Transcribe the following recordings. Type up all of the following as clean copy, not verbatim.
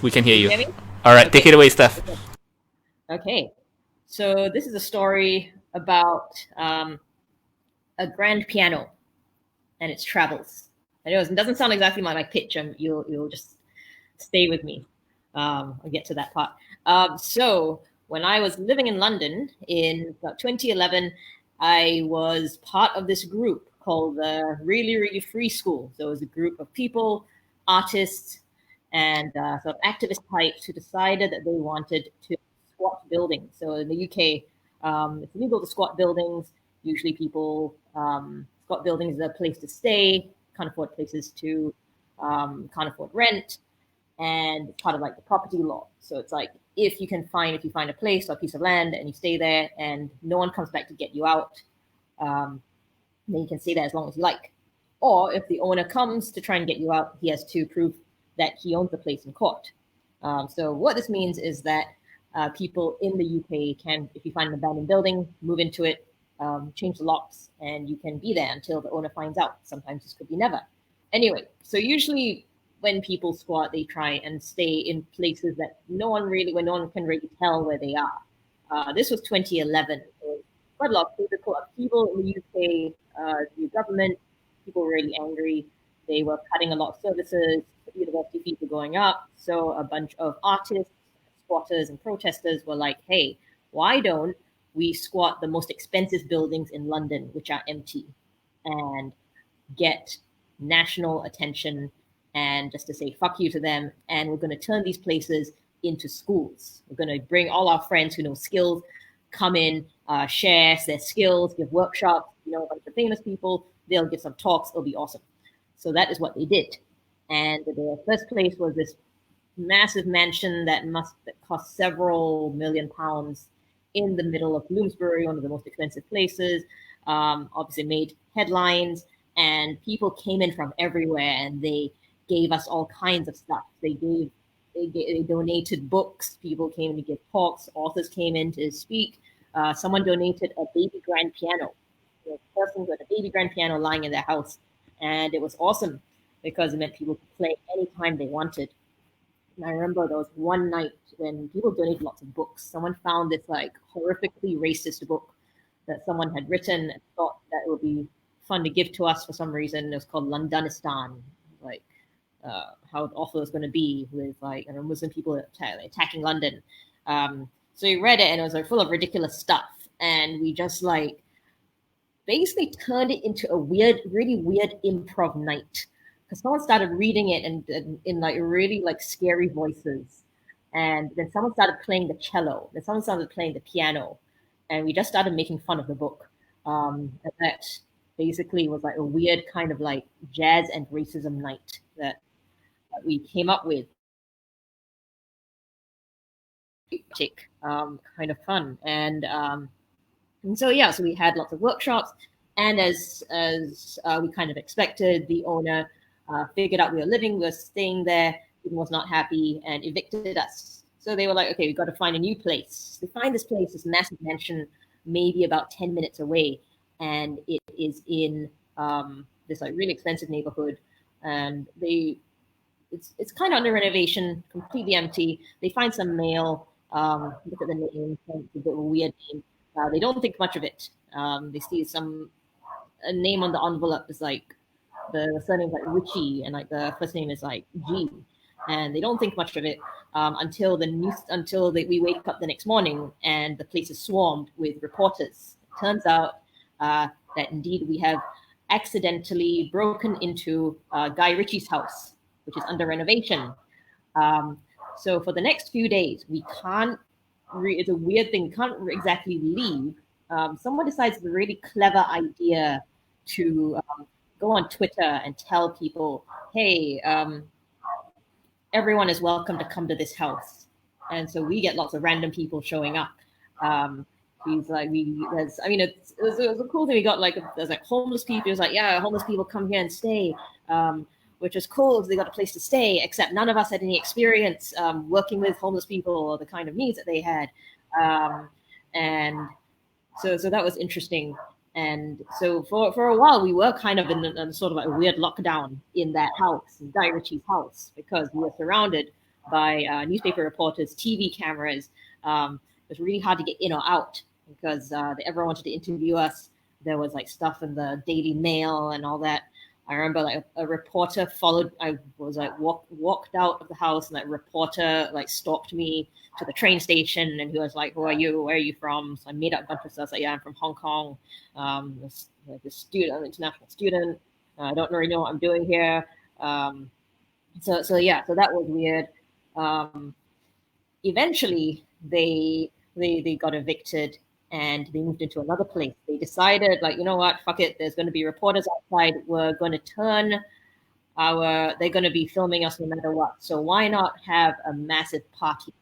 We can hear Can you you. hear me? All right, take Okay. it away, Steph. Okay. So this is a story about a grand piano and its travels. I know it doesn't sound exactly like my pitch. You'll just stay with me. I'll get to that part. So when I was living in London in about 2011, I was part of this group called the Really Really Free School. So it was a group of people, artists, and sort of activist types who decided that they wanted to squat buildings. So in the UK, it's illegal to squat buildings. Usually, people squat buildings as a place to stay, can't afford places to, can't afford rent, and it's part of like the property law. So it's like if you find a place or a piece of land and you stay there and no one comes back to get you out, um, then you can stay there as long as you like. Or if the owner comes to try and get you out, he has to prove that he owns the place in court. So what this means is that people in the UK can, if you find an abandoned building, move into it, change the locks, and you can be there until the owner finds out. Sometimes this could be never. Anyway, so usually when people squat, they try and stay in places that where no one can really tell where they are. This was 2011. So quite a lot of political upheaval in the UK. The government, people were really angry. They were cutting a lot of services. University fees were going up. So a bunch of artists, squatters, and protesters were like, "Hey, why don't we squat the most expensive buildings in London, which are empty, and get national attention and just to say fuck you to them. And we're going to turn these places into schools. We're going to bring all our friends who know skills, come in, share their skills, give workshops, a bunch of famous people. They'll give some talks. It'll be awesome." So that is what they did. And the first place was this massive mansion that cost several £1 million in the middle of Bloomsbury, one of the most expensive places. Obviously made headlines, and people came in from everywhere, and they gave us all kinds of stuff. They donated books. People came to give talks. Authors came in to speak. Someone donated a baby grand piano. A person got a baby grand piano lying in their house, and it was awesome because it meant people could play anytime they wanted. And I remember there was one night when people donated lots of books. Someone found this like horrifically racist book that someone had written and thought that it would be fun to give to us for some reason. It was called Londonistan, like how awful it's going to be with like Muslim people attacking London. So we read it and it was like full of ridiculous stuff, and we just like basically turned it into a really weird improv night because someone started reading it and in like really like scary voices, and then someone started playing the cello, then someone started playing the piano, and we just started making fun of the book. And that basically was like a weird kind of like jazz and racism night that we came up with. Kind of fun, and so yeah, so we had lots of workshops, and as we kind of expected, the owner figured out we were staying there, he was not happy, and evicted us. So they were like, okay, we've got to find a new place. They find this place, this massive mansion, maybe about 10 minutes away, and it is in this like really expensive neighborhood, and it's kind of under renovation, completely empty. They find some mail. Look at the name; it's a bit of a weird name. They don't think much of it. They see a name on the envelope is like the surname is like Richie, and like the first name is like G, and they don't think much of it we wake up the next morning and the place is swarmed with reporters. It turns out that indeed we have accidentally broken into Guy Ritchie's house, which is under renovation. Um, so for the next few days, we can't. It's a weird thing. We can't exactly leave. Someone decides it's a really clever idea to go on Twitter and tell people, "Hey, everyone is welcome to come to this house." And so we get lots of random people showing up. He's like, it was a cool thing. We got like, there's like homeless people. It was like, yeah, homeless people come here and stay, which was cool because they got a place to stay, except none of us had any experience working with homeless people or the kind of needs that they had. And so that was interesting. And so for a while, we were kind of in sort of like a weird lockdown in that house, in Guy Ritchie's house, because we were surrounded by newspaper reporters, TV cameras. It was really hard to get in or out because everyone wanted to interview us. There was like stuff in the Daily Mail and all that. I remember like a reporter followed. I was like walked out of the house, and like a reporter like stalked me to the train station, and he was like, "Who are you? Where are you from?" So I made up a bunch of stuff. Like, "Yeah, I'm from Hong Kong. This student, I'm an international student. I don't really know what I'm doing here." So yeah, so that was weird. Um, Eventually, they got evicted and they moved into another place. They decided, like, you know what, fuck it. There's going to be reporters outside. We're going to turn they're going to be filming us no matter what. So why not have a massive party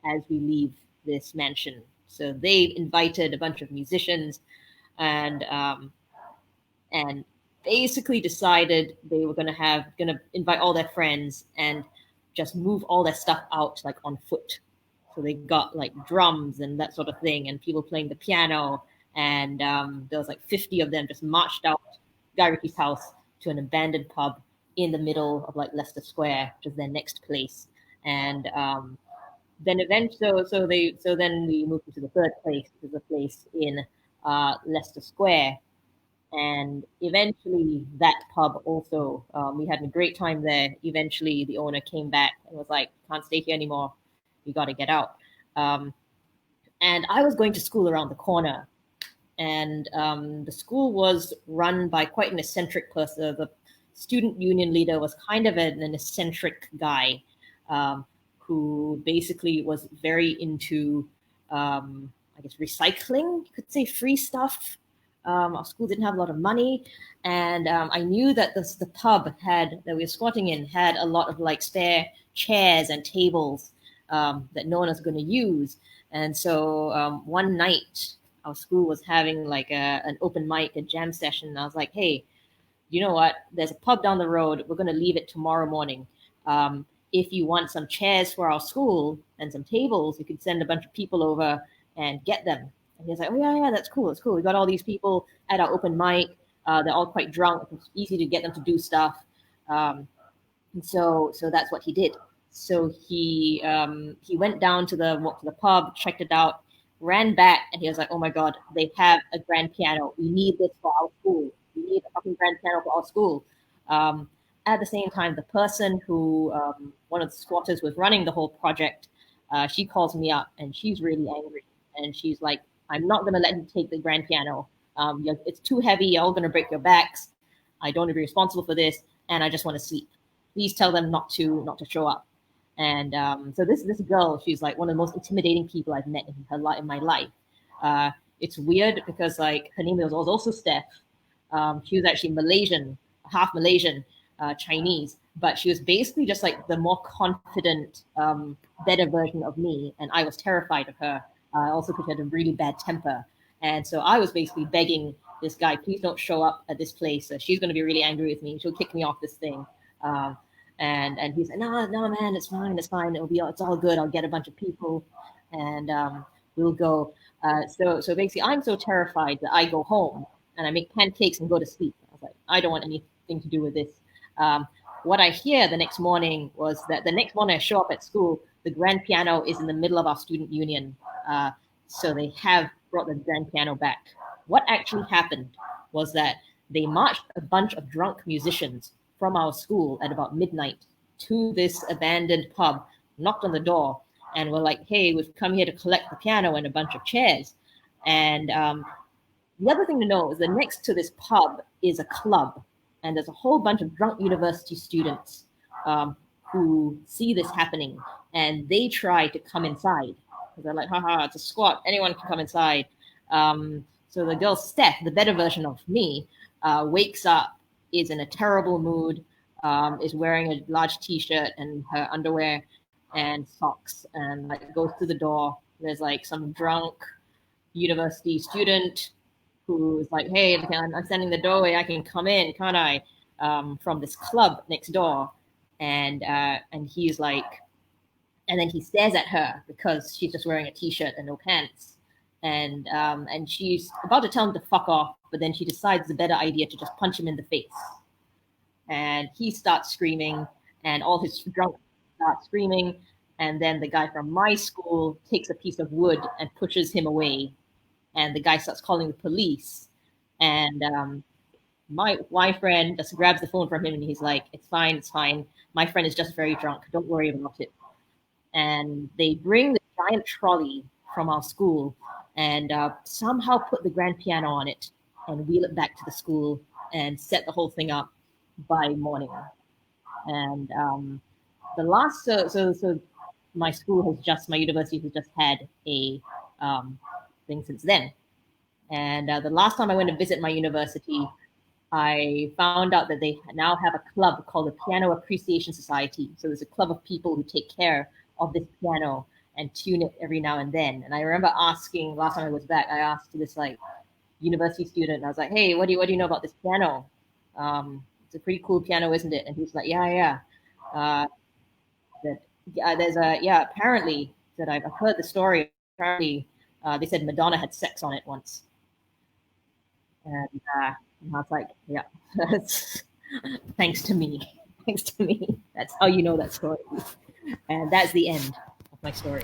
as we leave this mansion? So they invited a bunch of musicians and and basically decided they were going to invite all their friends and just move all their stuff out like on foot. So they got like drums and that sort of thing, and people playing the piano. And there was like 50 of them just marched out Guy Ritchie's house to an abandoned pub in the middle of like Leicester Square, which is their next place. And then eventually, so then we moved to the third place, which is a place in Leicester Square. And eventually, that pub also, we had a great time there. Eventually, the owner came back and was like, "Can't stay here anymore. You got to get out." Um, and I was going to school around the corner, and the school was run by quite an eccentric person. The student union leader was kind of an eccentric guy um, who basically was very into, I guess, recycling. You could say free stuff. Our school didn't have a lot of money, and I knew that the pub that we were squatting in had a lot of like spare chairs and tables that no one was going to use. And so one night, our school was having like an open mic, a jam session. And I was like, "Hey, you know what? There's a pub down the road. We're going to leave it tomorrow morning. If you want some chairs for our school and some tables, you could send a bunch of people over and get them." And he was like, "Oh yeah, that's cool. It's cool. We got all these people at our open mic. They're all quite drunk. It's easy to get them to do stuff." And so that's what he did. So he went down to the pub, checked it out, ran back, and he was like, "Oh my god, they have a grand piano. We need this for our school. We need a fucking grand piano for our school." At the same time, the person who one of the squatters was running the whole project, she calls me up and she's really angry, and she's like, "I'm not going to let you take the grand piano. It's too heavy. You're all going to break your backs. I don't want to be responsible for this, and I just want to sleep. Please tell them not to show up." And so this girl, she's like one of the most intimidating people I've met in my life. It's weird because like her name was also Steph. She was actually Malaysian, half Malaysian, Chinese, but she was basically just like the more confident, better version of me, and I was terrified of her. Also because she had a really bad temper, and so I was basically begging this guy, "Please don't show up at this place. She's going to be really angry with me. She'll kick me off this thing." And he's like, "No, man, it's fine. It's all good. I'll get a bunch of people, and we'll go." So basically, I'm so terrified that I go home and I make pancakes and go to sleep. I was like, I don't want anything to do with this. What I hear the next morning was that the next morning I show up at school, the grand piano is in the middle of our student union. So they have brought the grand piano back. What actually happened was that they marched a bunch of drunk musicians from our school at about midnight to this abandoned pub, knocked on the door, and were like, "Hey, we've come here to collect the piano and a bunch of chairs." And the other thing to know is that next to this pub is a club, and there's a whole bunch of drunk university students who see this happening, and they try to come inside. They're like, "Haha, it's a squat. Anyone can come inside." So the girl Steph, the better version of me, wakes up, is in a terrible mood, is wearing a large T-shirt and her underwear and socks, and like goes to the door. There's like some drunk university student who's like, "Hey, I'm standing in the doorway. I can come in, can't I?" From this club next door, and he's like, and then he stares at her because she's just wearing a T-shirt and no pants. And she's about to tell him to fuck off, but then she decides it's a better idea to just punch him in the face. And he starts screaming, and all his drunk starts screaming, and then the guy from my school takes a piece of wood and pushes him away, and the guy starts calling the police, and my friend just grabs the phone from him and he's like, "It's fine, it's fine. My friend is just very drunk. Don't worry about it." And they bring the giant trolley from our school and somehow put the grand piano on it and wheel it back to the school and set the whole thing up by morning. And the last so my school has just my university has just had a thing since then. And the last time I went to visit my university, I found out that they now have a club called the Piano Appreciation Society. So there's a club of people who take care of this piano and tune it every now and then. And I remember asking last time I was back, I asked this like university student, and I was like, "Hey, what do you know about this piano? It's a pretty cool piano, isn't it?" And he's like, "Yeah, yeah." That there's a apparently that I've heard the story. Apparently, they said Madonna had sex on it once, and I was like, "Yeah, that's thanks to me, thanks to me." That's how you know that story, and that's the end of my story.